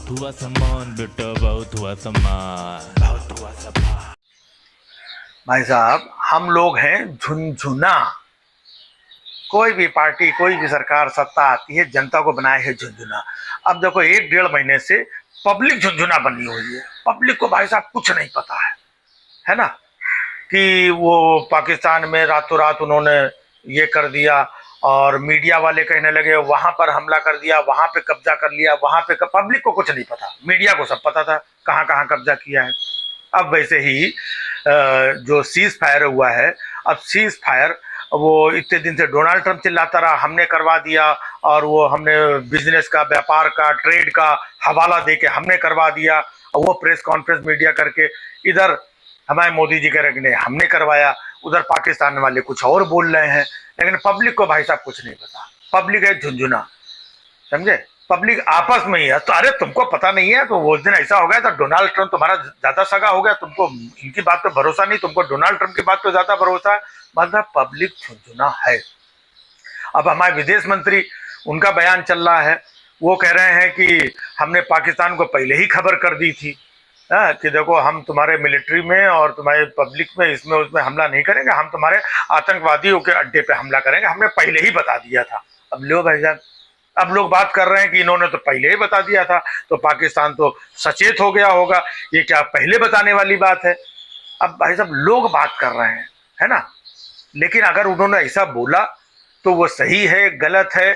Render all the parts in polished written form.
बहुत हुआ सम्मान बेटा, बहुत हुआ सम्मान, बहुत हुआ सम्मान। भाई साहब, हम लोग हैं झुनझुना। कोई भी पार्टी, कोई भी सरकार सत्ता आती है, जनता को बनाए है झुनझुना। अब देखो, 1-1.5 महीने से पब्लिक झुनझुना बनी हुई है। पब्लिक को भाई साहब कुछ नहीं पता है ना, कि वो पाकिस्तान में रातों रात उन्होंने ये कर दिया, और मीडिया वाले कहने लगे वहां पर हमला कर दिया, वहां पे कब्जा कर लिया, वहां पे पब्लिक को कुछ नहीं पता, मीडिया को सब पता था कहाँ कहाँ कब्जा किया है। अब वैसे ही जो सीज फायर हुआ है, अब सीज फायर वो इतने दिन से डोनाल्ड ट्रंप चिल्लाता रहा हमने करवा दिया, और वो हमने बिजनेस का, व्यापार का, ट्रेड का हवाला दे के हमने करवा दिया, और वो प्रेस कॉन्फ्रेंस मीडिया करके इधर हमारे मोदी जी कह रहे हमने करवाया, उधर पाकिस्तान वाले कुछ और बोल रहे हैं। लेकिन पब्लिक को भाई साहब कुछ नहीं पता। पब्लिक है झुंझुना, समझे? पब्लिक आपस में ही है। तो अरे तुमको पता नहीं है, तो उस दिन ऐसा हो गया था, डोनाल्ड ट्रंप तुम्हारा ज्यादा सगा हो गया, तुमको इनकी बात पे भरोसा नहीं, तुमको डोनाल्ड ट्रंप की बात पे ज्यादा भरोसा है। मतलब पब्लिक झुंझुना है। अब हमारे विदेश मंत्री, उनका बयान चल रहा है, वो कह रहे हैं कि हमने पाकिस्तान को पहले ही खबर कर दी थी, कि देखो हम तुम्हारे मिलिट्री में और तुम्हारे पब्लिक में इसमें उसमें हमला नहीं करेंगे, हम तुम्हारे आतंकवादियों के अड्डे पे हमला करेंगे, हमने पहले ही बता दिया था। अब लो भाई साहब, अब लोग बात कर रहे हैं कि इन्होंने तो पहले ही बता दिया था, तो पाकिस्तान तो सचेत हो गया होगा, ये क्या पहले बताने वाली बात है? अब भाई साहब लोग बात कर रहे हैं, है ना। लेकिन अगर उन्होंने ऐसा बोला तो वो सही है गलत है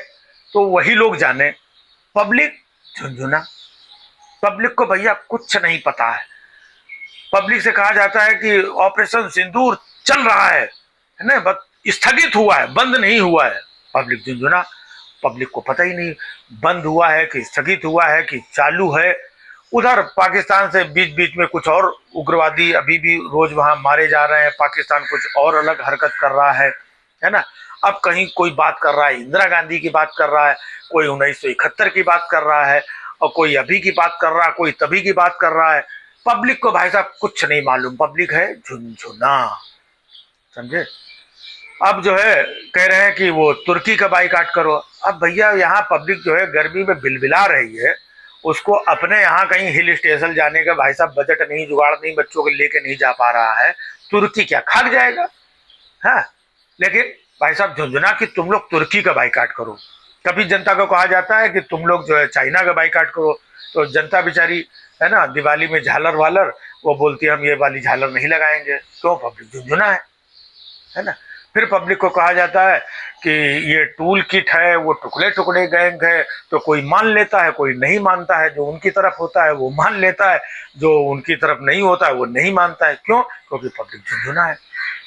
तो वही लोग जाने। पब्लिक झुंझुना, पब्लिक को भैया कुछ नहीं पता है। पब्लिक से कहा जाता है कि ऑपरेशन सिंदूर चल रहा है ना, बस स्थगित हुआ है, बंद नहीं हुआ है। पब्लिक झुंझुना, पब्लिक को पता ही नहीं बंद हुआ है कि स्थगित हुआ है कि चालू है। उधर पाकिस्तान से बीच बीच में कुछ और उग्रवादी अभी भी रोज वहां मारे जा रहे हैं, पाकिस्तान कुछ और अलग हरकत कर रहा है ना। अब कहीं कोई बात कर रहा है इंदिरा गांधी की बात कर रहा है, कोई 1971 की बात कर रहा है, और कोई अभी की बात कर रहा है, कोई तभी की बात कर रहा है। पब्लिक को भाई साहब कुछ नहीं मालूम, पब्लिक है झुनझुना, समझे। अब जो है कह रहे हैं कि वो तुर्की का बाइकाट करो। अब भैया यहाँ पब्लिक जो है गर्मी में बिलबिला रही है, उसको अपने यहाँ कहीं हिल स्टेशन जाने का भाई साहब बजट नहीं, जुगाड़ नहीं, बच्चों को लेके नहीं जा पा रहा है। तुर्की क्या खाक जाएगा? हाँ, लेकिन भाई साहब झुंझुना कि तुम लोग तुर्की का बाइकाट करो। कभी जनता को कहा जाता है कि तुम लोग जो है चाइना का बाइकाट करो, तो जनता बेचारी है ना, दिवाली में झालर वालर वो बोलती है हम ये वाली झालर नहीं लगाएंगे। क्यों? पब्लिक झुंझुना है ना। फिर पब्लिक को कहा जाता है कि ये टूल किट है, वो टुकड़े टुकड़े गैंग है, तो कोई मान लेता है, कोई नहीं मानता है। जो उनकी तरफ होता है वो मान लेता है, जो उनकी तरफ नहीं होता है वो नहीं मानता है। क्यों? क्योंकि पब्लिक झुंझुना है।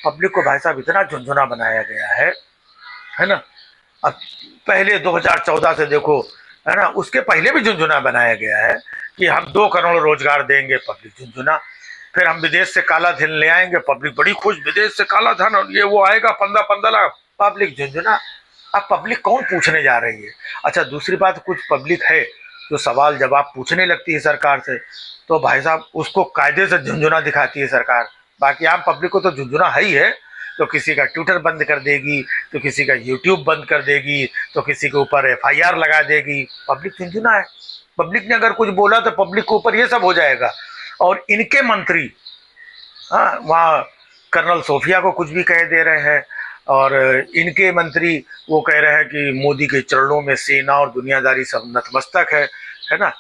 पब्लिक को भाई साहब इतना झुंझुना बनाया गया है ना। अब पहले 2014 से देखो, है ना, उसके पहले भी झुंझुना बनाया गया है कि हम 2 करोड़ रोजगार देंगे, पब्लिक झुंझुना। फिर हम विदेश से काला धन ले आएंगे, पब्लिक बड़ी खुश, विदेश से काला धन और ये वो आएगा 15-15 लाख, पब्लिक झुंझुना। अब पब्लिक कौन पूछने जा रही है? अच्छा, दूसरी बात, कुछ पब्लिक है जो सवाल जवाब पूछने लगती है सरकार से, तो भाई साहब उसको कायदे से झुंझुना दिखाती है सरकार। बाकी आम पब्लिक को तो झुंझुना है ही है। तो किसी का ट्विटर बंद कर देगी, तो किसी का यूट्यूब बंद कर देगी, तो किसी के ऊपर FIR लगा देगी। पब्लिक झुंझुना है। पब्लिक ने अगर कुछ बोला तो पब्लिक के ऊपर ये सब हो जाएगा। और इनके मंत्री, हाँ, वहाँ कर्नल सोफिया को कुछ भी कह दे रहे हैं, और इनके मंत्री वो कह रहे हैं कि मोदी के चरणों में सेना और दुनियादारी सब नतमस्तक है ना।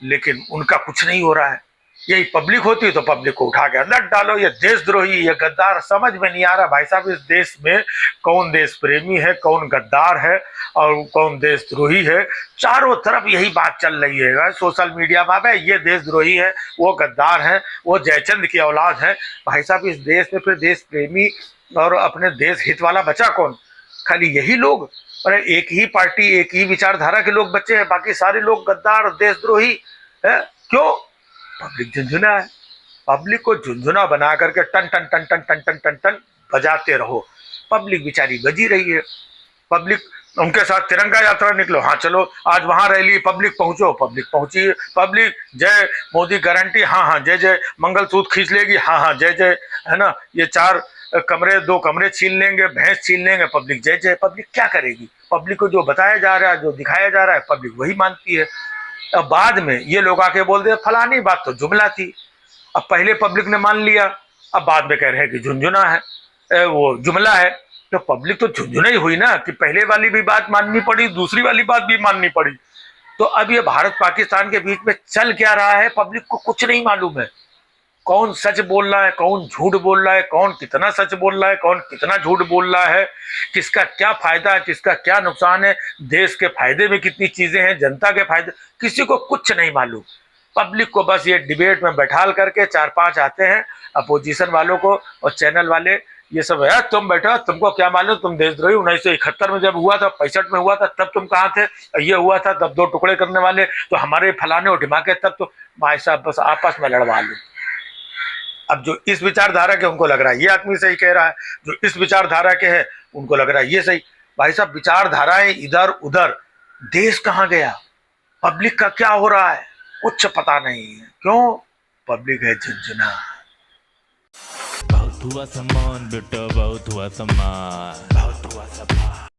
लेकिन उनका कुछ नहीं हो रहा है। यही पब्लिक होती तो पब्लिक को उठा के अंदर डालो, ये देशद्रोही, ये गद्दार। समझ में नहीं आ रहा भाई साहब, इस देश में कौन देश प्रेमी है, कौन गद्दार है और कौन देशद्रोही है। चारों तरफ यही बात चल रही है सोशल मीडिया में, ये देशद्रोही है, वो गद्दार है, वो जयचंद की औलाद है। भाई साहब इस देश में फिर देश प्रेमी और अपने देश हित वाला बचा कौन? खाली यही लोग, और एक ही पार्टी, एक ही विचारधारा के लोग बचे हैं, बाकी सारे लोग गद्दार, देशद्रोही है। क्यों? पब्लिक झुंझुना है। पब्लिक को झुंझुना बना करके टन टन टन टन टन टन टन टन बजाते रहो। पब्लिक बेचारी बजी रही है। पब्लिक उनके साथ तिरंगा यात्रा निकलो, हाँ चलो आज वहां रैली, पब्लिक पहुंचो, पब्लिक पहुंची। पब्लिक जय मोदी गारंटी, हाँ हाँ जय जय, मंगलसूत्र खींच लेगी, हाँ हाँ जय जय, है ना। ये 2 कमरे छीन लेंगे, भैंस छीन लेंगे, पब्लिक जय जय। पब्लिक क्या करेगी? पब्लिक को जो बताया जा रहा है, जो दिखाया जा रहा है, पब्लिक वही मानती है। अब बाद में ये लोग आके बोल दे फलानी बात तो जुमला थी, अब पहले पब्लिक ने मान लिया, अब बाद में कह रहे हैं कि झुंझुना है, वो जुमला है। तो पब्लिक तो झुंझुना ही हुई ना, कि पहले वाली भी बात माननी पड़ी, दूसरी वाली बात भी माननी पड़ी। तो अब ये भारत पाकिस्तान के बीच में चल क्या रहा है, पब्लिक को कुछ नहीं मालूम है। कौन सच बोल रहा है, कौन झूठ बोल रहा है, कौन कितना सच बोल रहा है, कौन कितना झूठ बोल रहा है, किसका क्या फायदा है, किसका क्या नुकसान है, देश के फायदे में कितनी चीजें हैं, जनता के फायदे, किसी को कुछ नहीं मालूम। पब्लिक को बस ये डिबेट में बैठाल करके 4-5 आते हैं अपोजिशन वालों को और चैनल वाले, ये सब है तुम बैठो, तुमको क्या मालूम, तुम देशद्रोही 1971 में जब हुआ था, 65 में हुआ था, तब तुम कहाँ थे, ये हुआ था तब 2 टुकड़े करने वाले तो हमारे फलाने और ढिमाके, तब तो भाई साहब बस आपस में लड़वा लो। अब जो इस विचारधारा के उनको लग रहा है ये आदमी सही कह रहा है, जो इस विचारधारा के है उनको लग रहा है ये सही। भाई साहब विचारधाराएं इधर उधर, देश कहाँ गया, पब्लिक का क्या हो रहा है कुछ पता नहीं है। क्यों? पब्लिक है झुंझुना। बहुत हुआ सम्मान बेटा, बहुत हुआ सम्मान, बहुत हुआ सम्मान।